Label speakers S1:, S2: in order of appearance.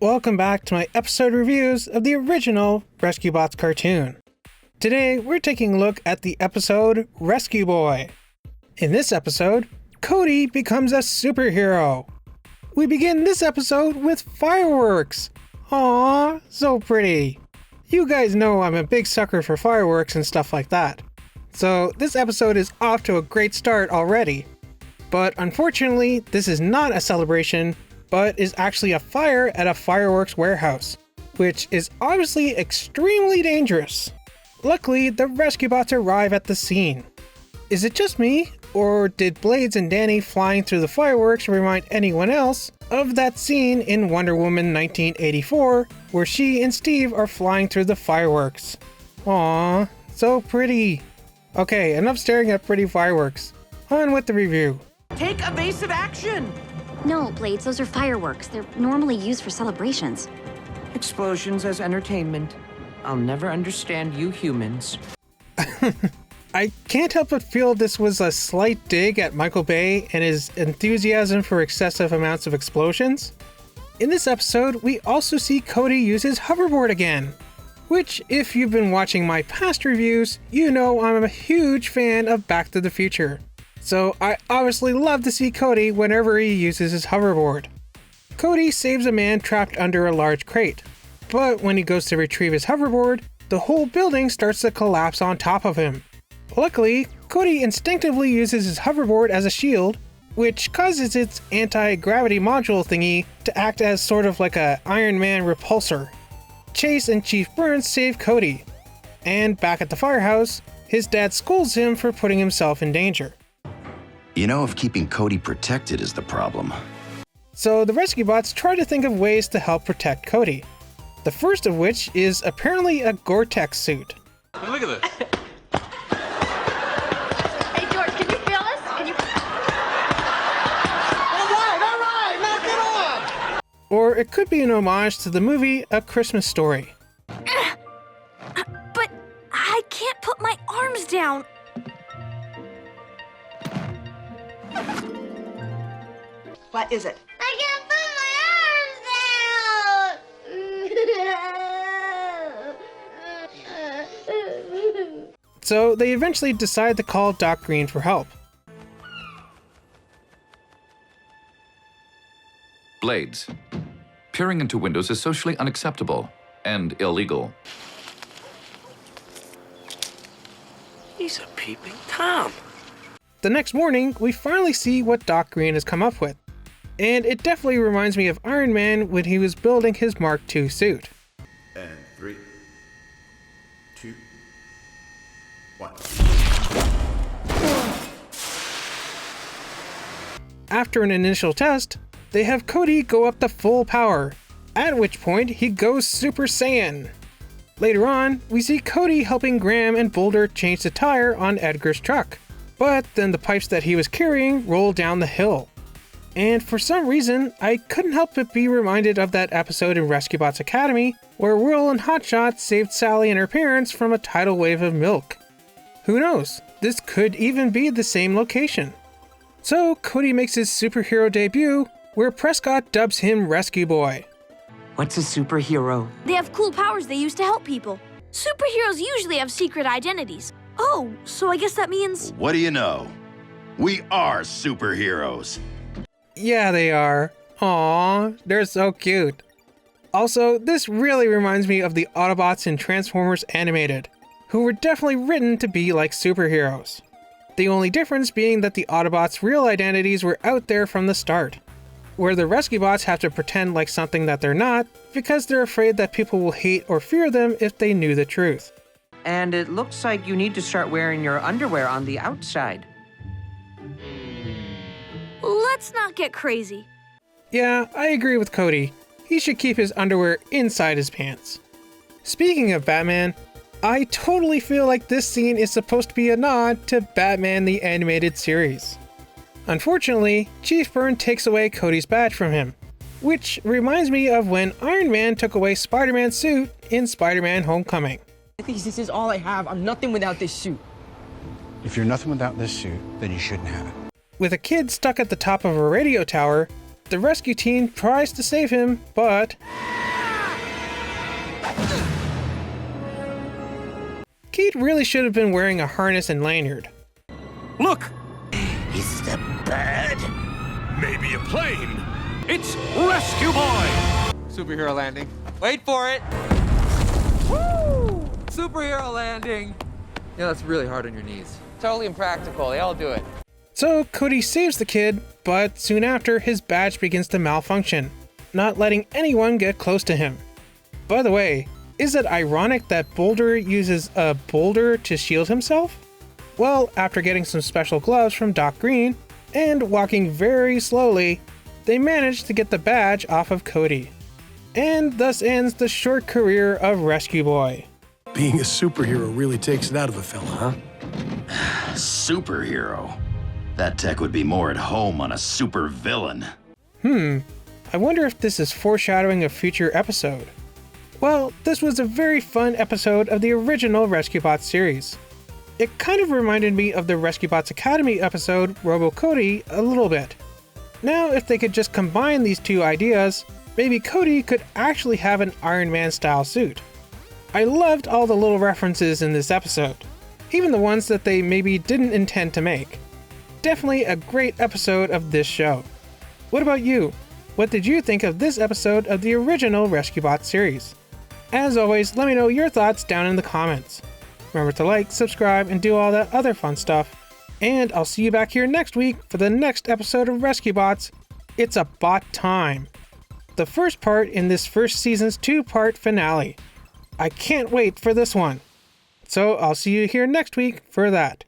S1: Welcome back to my episode reviews of the original Rescue Bots cartoon. Today, we're taking a look at the episode Rescue Boy. In this episode, Cody becomes a superhero. We begin this episode with fireworks. Aww, so pretty. You guys know I'm a big sucker for fireworks and stuff like that. So this episode is off to a great start already. But unfortunately, this is not a celebration, but is actually a fire at a fireworks warehouse, which is obviously extremely dangerous. Luckily, the rescue bots arrive at the scene. Is it just me, or did Blades and Danny flying through the fireworks remind anyone else of that scene in Wonder Woman 1984, where she and Steve are flying through the fireworks? Aww, so pretty. Okay, enough staring at pretty fireworks. On with the review.
S2: Take evasive action!
S3: No, Blades, those are fireworks. They're normally used for celebrations.
S2: Explosions as entertainment. I'll never understand you humans.
S1: I can't help but feel this was a slight dig at Michael Bay and his enthusiasm for excessive amounts of explosions. In this episode, we also see Cody use his hoverboard again, which, if you've been watching my past reviews, you know I'm a huge fan of Back to the Future. So I obviously love to see Cody whenever he uses his hoverboard. Cody saves a man trapped under a large crate, but when he goes to retrieve his hoverboard, the whole building starts to collapse on top of him. Luckily, Cody instinctively uses his hoverboard as a shield, which causes its anti-gravity module thingy to act as sort of like a Iron Man repulsor. Chase and Chief Burns save Cody, and back at the firehouse, his dad scolds him for putting himself in danger.
S4: You know, if keeping Cody protected is the problem.
S1: So the rescue bots try to think of ways to help protect Cody. The first of which is apparently a Gore-Tex suit.
S5: Look at this.
S6: Hey, George, can you feel this? Can you...
S5: All right, knock it off.
S1: Or it could be an homage to the movie A Christmas Story.
S6: But I can't put my arms down.
S2: What is it?
S6: I can't put my arms down.
S1: So they eventually decide to call Doc Green for help.
S7: Blades. Peering into windows is socially unacceptable and illegal.
S5: He's a peeping Tom.
S1: The next morning, we finally see what Doc Green has come up with. And it definitely reminds me of Iron Man when he was building his Mark II suit.
S8: And 3, 2, 1.
S1: After an initial test, they have Cody go up to full power, at which point he goes Super Saiyan. Later on, we see Cody helping Graham and Boulder change the tire on Edgar's truck, but then the pipes that he was carrying roll down the hill. And for some reason, I couldn't help but be reminded of that episode in Rescue Bots Academy where Whirl and Hotshot saved Sally and her parents from a tidal wave of milk. Who knows, this could even be the same location. So Cody makes his superhero debut, where Prescott dubs him Rescue Boy.
S2: What's a superhero?
S6: They have cool powers they use to help people. Superheroes usually have secret identities. Oh, so I guess that means...
S4: What do you know? We are superheroes.
S1: Yeah, they are. Aww, they're so cute. Also, this really reminds me of the Autobots in Transformers Animated, who were definitely written to be like superheroes. The only difference being that the Autobots' real identities were out there from the start, where the rescue bots have to pretend like something that they're not because they're afraid that people will hate or fear them if they knew the truth.
S2: And it looks like you need to start wearing your underwear on the outside.
S6: Let's not get crazy.
S1: Yeah, I agree with Cody. He should keep his underwear inside his pants. Speaking of Batman, I totally feel like this scene is supposed to be a nod to Batman the Animated Series. Unfortunately, Chief Byrne takes away Cody's badge from him, which reminds me of when Iron Man took away Spider-Man's suit in Spider-Man Homecoming.
S9: This is all I have. I'm nothing without this suit.
S8: If you're nothing without this suit, then you shouldn't have it.
S1: With a kid stuck at the top of a radio tower, The rescue team tries to save him, but Keith really should have been wearing a harness and lanyard.
S5: Look!
S10: Is it a bird?
S5: Maybe a plane. It's Rescue Boy!
S11: Superhero landing. Wait for it! Woo! Superhero landing! Yeah, that's really hard on your knees. Totally impractical. They all do it.
S1: So Cody saves the kid, but soon after, his badge begins to malfunction, not letting anyone get close to him. By the way, is it ironic that Boulder uses a boulder to shield himself? Well, after getting some special gloves from Doc Green and walking very slowly, they manage to get the badge off of Cody. And thus ends the short career of Rescue Boy.
S12: Being a superhero really takes it out of a fella, huh?
S4: Superhero? That tech would be more at home on a super villain.
S1: I wonder if this is foreshadowing a future episode. Well, this was a very fun episode of the original Rescue Bots series. It kind of reminded me of the Rescue Bots Academy episode Robo Cody a little bit. Now, if they could just combine these two ideas, maybe Cody could actually have an Iron Man style suit. I loved all the little references in this episode, even the ones that they maybe didn't intend to make. Definitely a great episode of this show. What about you? What did you think of this episode of the original Rescue Bots series? As always, let me know your thoughts down in the comments. Remember to like, subscribe, and do all that other fun stuff. And I'll see you back here next week for the next episode of Rescue Bots. It's a bot time. The first part in this first season's 2-part finale. I can't wait for this one. So I'll see you here next week for that.